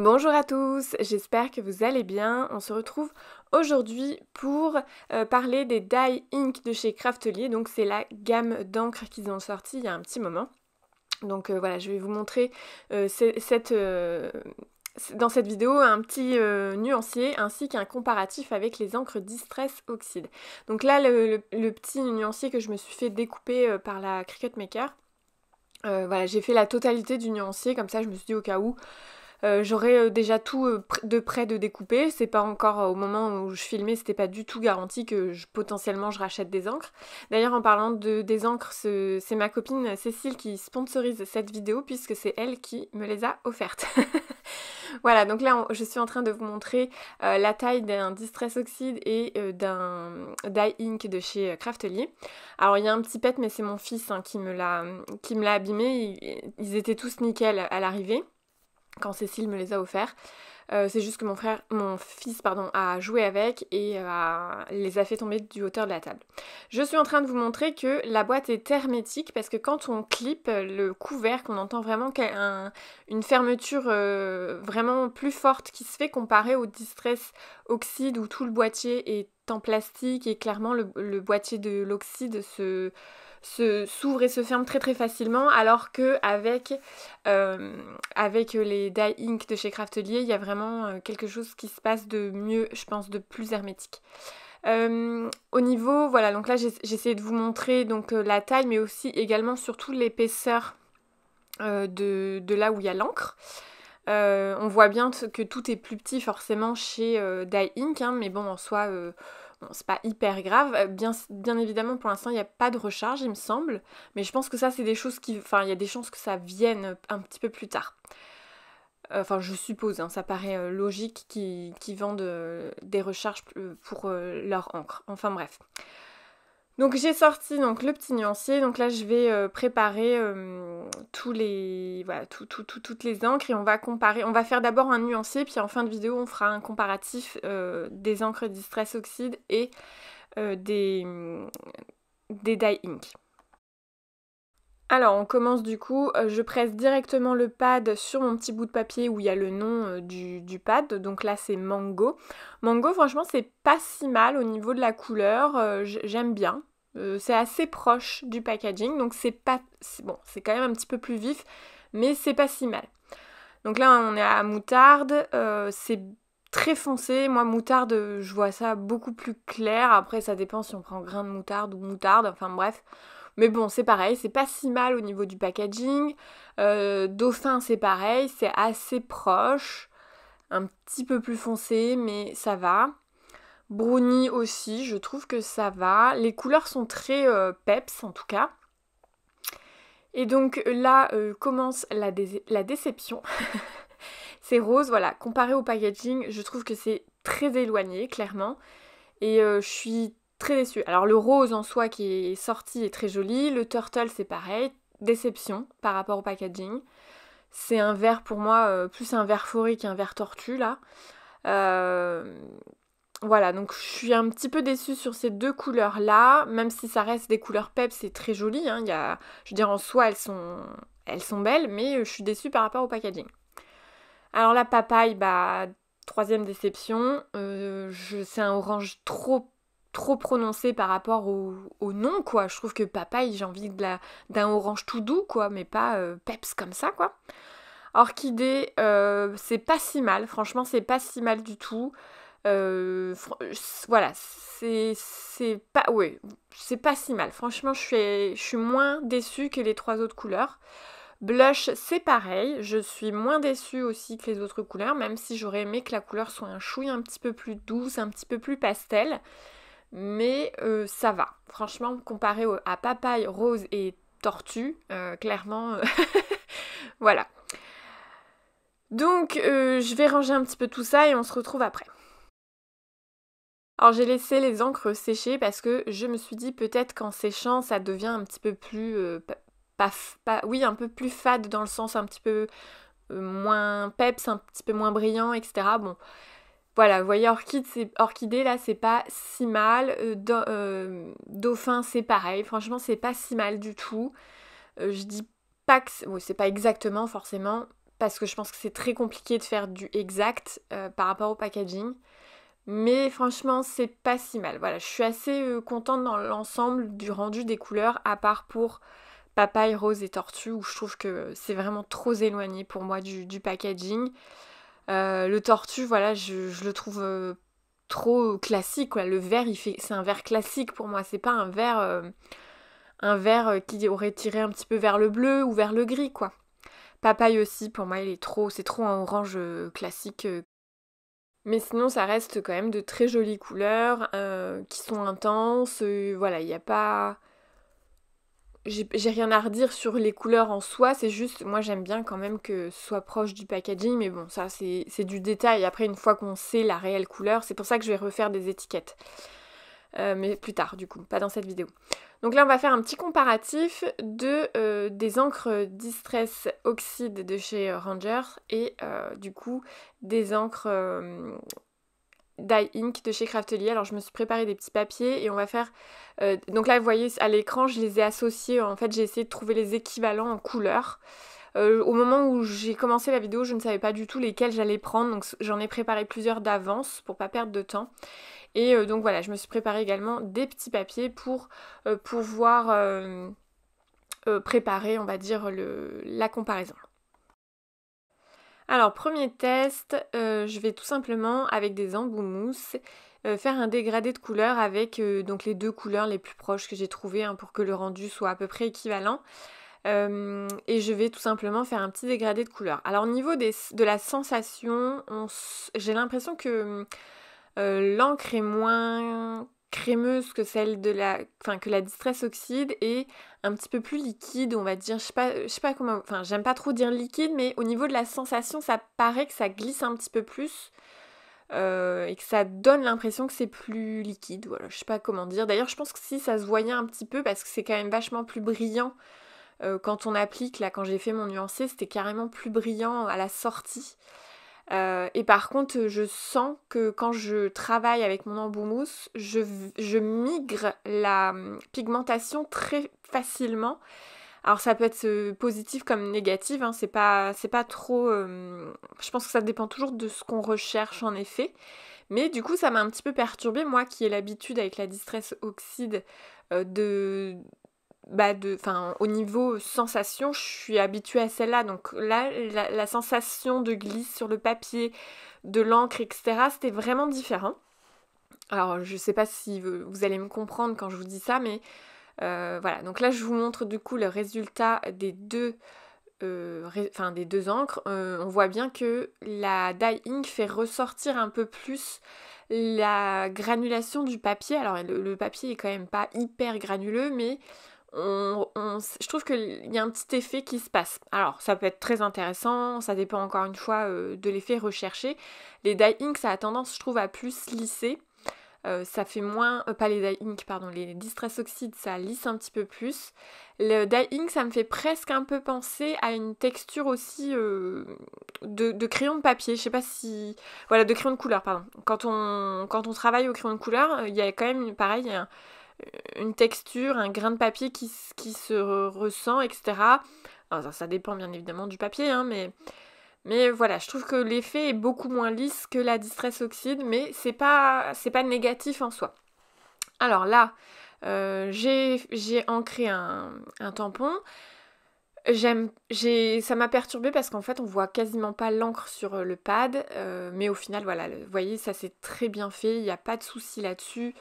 Bonjour à tous, j'espère que vous allez bien. On se retrouve aujourd'hui pour parler des Dye Ink de chez Craftelier. Donc c'est la gamme d'encre qu'ils ont sorti il y a un petit moment. Donc voilà, je vais vous montrer dans cette vidéo un petit nuancier ainsi qu'un comparatif avec les encres Distress Oxide. Donc là, le petit nuancier que je me suis fait découper par la Cricut Maker. Voilà, j'ai fait la totalité du nuancier, comme ça je me suis dit au cas où. J'aurais déjà tout de près de découper. C'est pas encore au moment où je filmais, c'était pas du tout garanti que potentiellement je rachète des encres. D'ailleurs, en parlant des encres, c'est ma copine Cécile qui sponsorise cette vidéo puisque c'est elle qui me les a offertes. Voilà, donc là je suis en train de vous montrer la taille d'un Distress Oxide et d'un Dye Ink de chez Craftelier. Alors il y a un petit pet, mais c'est mon fils qui me l'a abîmé. Ils étaient tous nickel à l'arrivée quand Cécile me les a offerts. C'est juste que mon fils a joué avec et les a fait tomber du hauteur de la table. Je suis en train de vous montrer que la boîte est hermétique parce que quand on clip le couvercle, on entend vraiment une fermeture vraiment plus forte qui se fait comparé au Distress Oxide où tout le boîtier est en plastique et clairement le boîtier de l'oxyde s'ouvre et se ferme très très facilement, alors que avec les Dye Ink de chez Craftelier, il y a vraiment quelque chose qui se passe de mieux, je pense, de plus hermétique. Au niveau, voilà, donc là j'essaie de vous montrer donc la taille, mais aussi également surtout l'épaisseur de là où il y a l'encre. On voit bien que tout est plus petit forcément chez Dye Ink, mais bon, en soi, bon, c'est pas hyper grave. Bien évidemment, pour l'instant, il n'y a pas de recharge, il me semble. Mais je pense que ça, c'est des choses qui... Enfin, il y a des chances que ça vienne un petit peu plus tard. Enfin, je suppose, ça paraît logique qu'ils vendent des recharges pour leur encre. Enfin, bref. Donc j'ai sorti donc le petit nuancier, donc là je vais préparer toutes les encres et on va comparer, on va faire d'abord un nuancier puis en fin de vidéo on fera un comparatif des encres Distress Oxide et des Dye Ink. Alors on commence du coup, je presse directement le pad sur mon petit bout de papier où il y a le nom du pad, donc là c'est Mango. Mango franchement c'est pas si mal au niveau de la couleur, j'aime bien. C'est assez proche du packaging, donc c'est quand même un petit peu plus vif, mais c'est pas si mal. Donc là on est à moutarde, c'est très foncé, moi moutarde je vois ça beaucoup plus clair, après ça dépend si on prend grain de moutarde ou moutarde, enfin bref. Mais bon, c'est pareil, c'est pas si mal au niveau du packaging. Dauphin, c'est pareil, c'est assez proche. Un petit peu plus foncé, mais ça va. Brownie aussi, je trouve que ça va. Les couleurs sont très peps, en tout cas. Et donc là commence la déception. C'est rose, voilà. Comparé au packaging, je trouve que c'est très éloigné, clairement. Et je suis très déçue. Alors le rose en soi qui est sorti est très joli, le turtle c'est pareil, déception par rapport au packaging. C'est un vert pour moi, plus un vert forêt qu'un vert tortue là. Voilà, donc je suis un petit peu déçue sur ces deux couleurs là, même si ça reste des couleurs pep, c'est très joli. Je veux dire en soi elles sont belles, mais je suis déçue par rapport au packaging. Alors la papaye, troisième déception, c'est un orange trop prononcé par rapport au nom, quoi. Je trouve que papaye, j'ai envie d'un orange tout doux, quoi, mais pas peps comme ça, quoi. Orchidée, c'est pas si mal, franchement, c'est pas si mal du tout. Voilà, c'est pas... Ouais, c'est pas si mal. Franchement, je suis moins déçue que les trois autres couleurs. Blush, c'est pareil, je suis moins déçue aussi que les autres couleurs, même si j'aurais aimé que la couleur soit un chouille un petit peu plus douce, un petit peu plus pastel. Mais ça va. Franchement, comparé à papaye, rose et tortue, clairement, voilà. Donc, je vais ranger un petit peu tout ça et on se retrouve après. Alors j'ai laissé les encres sécher parce que je me suis dit peut-être qu'en séchant ça devient un petit peu plus oui, un peu plus fade dans le sens un petit peu moins peps, un petit peu moins brillant, etc. Bon, voilà, vous voyez, orchidée là, c'est pas si mal. Dauphin, c'est pareil. Franchement, c'est pas si mal du tout. Je dis pas que... Oui, c'est pas exactement, forcément. parce que je pense que c'est très compliqué de faire du exact par rapport au packaging. Mais franchement, c'est pas si mal. Voilà, je suis assez contente dans l'ensemble du rendu des couleurs, à part pour papaye, rose et tortue, où je trouve que c'est vraiment trop éloigné pour moi du packaging. Le tortue, voilà, je le trouve trop classique, quoi. Le vert, c'est un vert classique pour moi. C'est pas un vert qui aurait tiré un petit peu vers le bleu ou vers le gris, quoi. Papaye aussi, pour moi, c'est trop un orange classique. Mais sinon, ça reste quand même de très jolies couleurs qui sont intenses. Voilà, il n'y a pas. J'ai rien à redire sur les couleurs en soi, c'est juste, moi j'aime bien quand même que ce soit proche du packaging, mais bon, ça c'est du détail. Après, une fois qu'on sait la réelle couleur, c'est pour ça que je vais refaire des étiquettes. Mais plus tard, du coup, pas dans cette vidéo. Donc là, on va faire un petit comparatif des encres Distress Oxide de chez Ranger et du coup des encres Dye Ink de chez Craftelier. Alors je me suis préparé des petits papiers et on va faire... donc là vous voyez à l'écran je les ai associés, en fait j'ai essayé de trouver les équivalents en couleurs. Au moment où j'ai commencé la vidéo je ne savais pas du tout lesquels j'allais prendre, donc j'en ai préparé plusieurs d'avance pour pas perdre de temps. Et donc voilà, je me suis préparé également des petits papiers pour pouvoir préparer, on va dire, la comparaison. Alors premier test, je vais tout simplement avec des embouts mousse faire un dégradé de couleurs avec donc les deux couleurs les plus proches que j'ai trouvées pour que le rendu soit à peu près équivalent. Et je vais tout simplement faire un petit dégradé de couleurs. Alors au niveau de la sensation, j'ai l'impression que l'encre est moins crémeuse que celle que la Distress Oxide et un petit peu plus liquide, on va dire. Je sais pas comment, enfin j'aime pas trop dire liquide, mais au niveau de la sensation, ça paraît que ça glisse un petit peu plus et que ça donne l'impression que c'est plus liquide. Voilà, je sais pas comment dire. D'ailleurs, je pense que si ça se voyait un petit peu parce que c'est quand même vachement plus brillant quand on applique. Là, quand j'ai fait mon nuancé, c'était carrément plus brillant à la sortie. Et par contre, je sens que quand je travaille avec mon embout mousse, je migre la pigmentation très facilement. Alors ça peut être positif comme négatif, hein, c'est pas trop... je pense que ça dépend toujours de ce qu'on recherche en effet. Mais du coup, ça m'a un petit peu perturbée, moi qui ai l'habitude avec la Distress Oxide au niveau sensation, je suis habituée à celle-là. Donc là, la sensation de glisse sur le papier, de l'encre, etc., c'était vraiment différent. Alors, je sais pas si vous allez me comprendre quand je vous dis ça, mais voilà. Donc là, je vous montre du coup le résultat des deux encres. On voit bien que la Dye Ink fait ressortir un peu plus la granulation du papier. Alors, le papier est quand même pas hyper granuleux, mais je trouve qu'il y a un petit effet qui se passe. Alors, ça peut être très intéressant, ça dépend encore une fois de l'effet recherché. Les Dye Ink, ça a tendance, je trouve, à plus lisser. Ça fait moins... pas les Dye Ink, pardon, les Distress Oxide, ça lisse un petit peu plus. Le Dye Ink, ça me fait presque un peu penser à une texture aussi de crayon de papier. Je sais pas si... Voilà, de crayon de couleur, pardon. Quand on travaille au crayon de couleur, il y a quand même, pareil, une texture, un grain de papier qui se ressent, etc. Alors, ça dépend bien évidemment du papier, hein, mais voilà, je trouve que l'effet est beaucoup moins lisse que la Distress Oxide, mais c'est pas négatif en soi. Alors là, j'ai ancré un tampon. Ça m'a perturbée parce qu'en fait on voit quasiment pas l'encre sur le pad, mais au final voilà, vous voyez ça c'est très bien fait, il n'y a pas de souci là-dessus.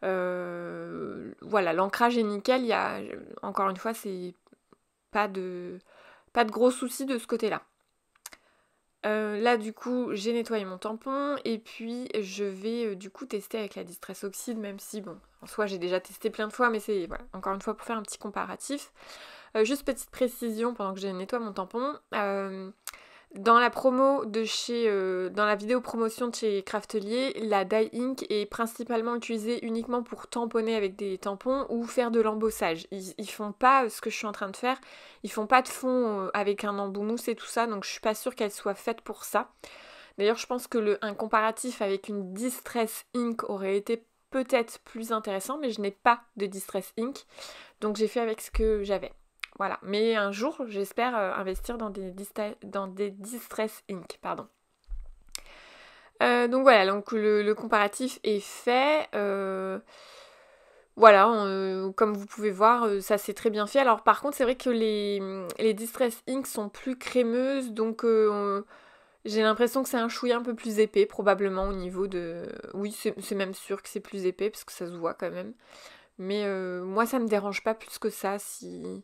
Voilà, l'ancrage est nickel, encore une fois c'est pas de gros soucis de ce côté-là. Là du coup j'ai nettoyé mon tampon et puis je vais du coup tester avec la Distress Oxide, même si bon en soi j'ai déjà testé plein de fois, mais c'est voilà, encore une fois pour faire un petit comparatif. Juste petite précision pendant que je nettoie mon tampon, dans la promo dans la vidéo promotion de chez Craftelier, la Dye Ink est principalement utilisée uniquement pour tamponner avec des tampons ou faire de l'embossage. Ils font pas ce que je suis en train de faire, ils font pas de fond avec un embout mousse et tout ça, donc je suis pas sûre qu'elle soit faite pour ça. D'ailleurs, je pense que un comparatif avec une Distress Ink aurait été peut-être plus intéressant, mais je n'ai pas de Distress Ink, donc j'ai fait avec ce que j'avais. Voilà. Mais un jour, j'espère investir dans des Distress Ink, pardon. Donc voilà, donc le comparatif est fait. Voilà, comme vous pouvez voir, ça s'est très bien fait. Alors par contre, c'est vrai que les Distress Ink sont plus crémeuses, donc j'ai l'impression que c'est un chouïa un peu plus épais, probablement au niveau de... Oui, c'est même sûr que c'est plus épais, parce que ça se voit quand même. Mais moi, ça me dérange pas plus que ça, si...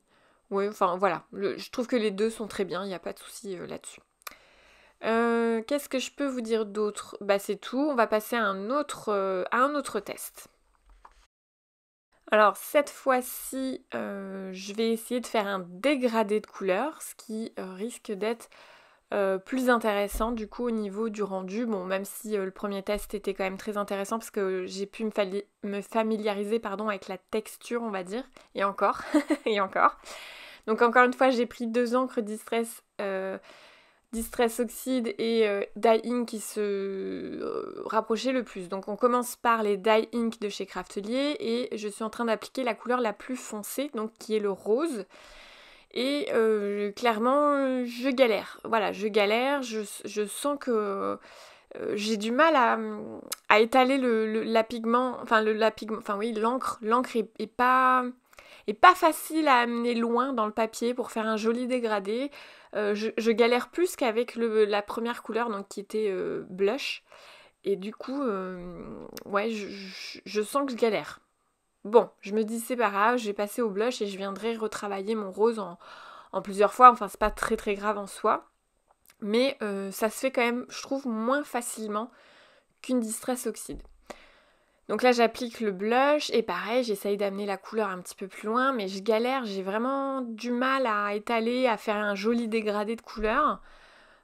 Ouais, enfin voilà, je trouve que les deux sont très bien, il n'y a pas de souci là-dessus. Qu'est-ce que je peux vous dire d'autre? Bah c'est tout, on va passer à un autre test. Alors cette fois-ci, je vais essayer de faire un dégradé de couleur, ce qui risque d'être plus intéressant du coup au niveau du rendu. Bon, même si le premier test était quand même très intéressant parce que j'ai pu me familiariser avec la texture, on va dire, et encore, et encore. Donc encore une fois, j'ai pris 2 encres Distress Oxide et Dye Ink qui se rapprochaient le plus. Donc on commence par les Dye Ink de chez Craftelier et je suis en train d'appliquer la couleur la plus foncée, donc qui est le rose. Et clairement, je galère. Voilà, je galère, je sens que j'ai du mal à étaler la pigment, enfin oui, l'encre. L'encre est pas facile à amener loin dans le papier pour faire un joli dégradé. Je galère plus qu'avec la première couleur, donc qui était blush. Et du coup, ouais, je sens que je galère. Bon, je me dis c'est pas grave, je vais passer au blush et je viendrai retravailler mon rose en plusieurs fois. Enfin, c'est pas très très grave en soi. Mais ça se fait quand même, je trouve, moins facilement qu'une Distress Oxide. Donc là, j'applique le blush et pareil, j'essaye d'amener la couleur un petit peu plus loin, mais je galère, j'ai vraiment du mal à étaler, à faire un joli dégradé de couleur.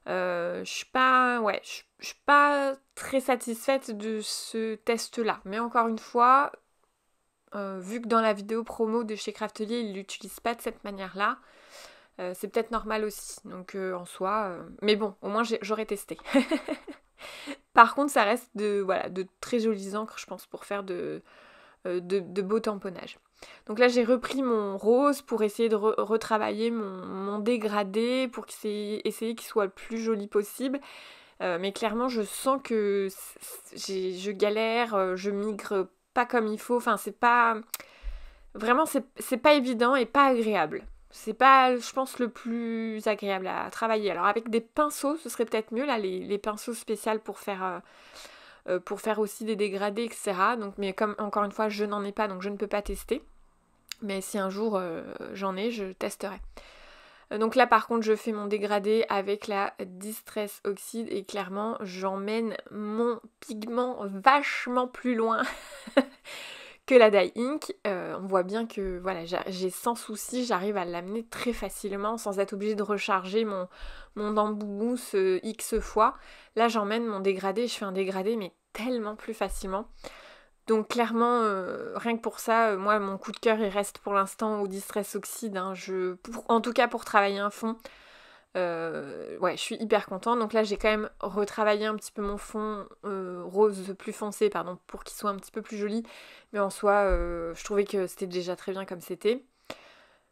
Je suis pas, ouais, je suis pas très satisfaite de ce test-là. Mais encore une fois, vu que dans la vidéo promo de chez Craftelier, ils l'utilisent pas de cette manière-là, c'est peut-être normal aussi. Donc en soi, mais bon, au moins j'aurais testé. Par contre, ça reste de très jolies encres, je pense, pour faire de beaux tamponnages. Donc là, j'ai repris mon rose pour essayer de retravailler mon dégradé, pour essayer qu'il soit le plus joli possible. Mais clairement, je sens que je galère, je migre pas comme il faut. Enfin, c'est pas... Vraiment, c'est pas évident et pas agréable. C'est pas, je pense, le plus agréable à travailler. Alors avec des pinceaux, ce serait peut-être mieux, là, les pinceaux spéciaux pour faire aussi des dégradés, etc. Donc, mais comme, encore une fois, je n'en ai pas, donc je ne peux pas tester. Mais si un jour j'en ai, je testerai. Donc là, par contre, je fais mon dégradé avec la Distress Oxide et clairement, j'emmène mon pigment vachement plus loin que la Dye Ink. On voit bien que voilà, j'ai sans souci, j'arrive à l'amener très facilement sans être obligée de recharger mon embout-mousse X fois. Là, j'emmène mon dégradé, je fais un dégradé mais tellement plus facilement. Donc clairement, rien que pour ça, moi mon coup de cœur il reste pour l'instant au Distress Oxide. Hein. En tout cas pour travailler un fond, ouais, je suis hyper contente. Donc là j'ai quand même retravaillé un petit peu mon fond rose plus foncé, pardon, pour qu'il soit un petit peu plus joli. Mais en soi, je trouvais que c'était déjà très bien comme c'était.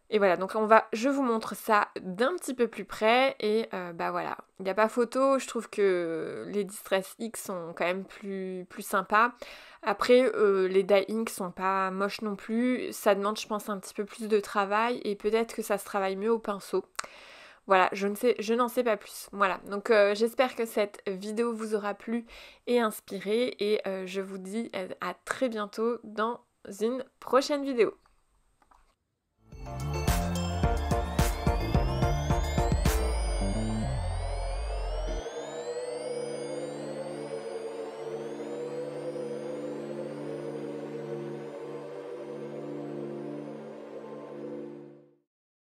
Et voilà, donc je vous montre ça d'un petit peu plus près et bah voilà, il n'y a pas photo, je trouve que les Distress X sont quand même plus sympas. Après, les Dye Ink sont pas moches non plus, ça demande je pense un petit peu plus de travail et peut-être que ça se travaille mieux au pinceau. Voilà, je n'en sais pas plus. Voilà, donc j'espère que cette vidéo vous aura plu et inspiré et je vous dis à très bientôt dans une prochaine vidéo.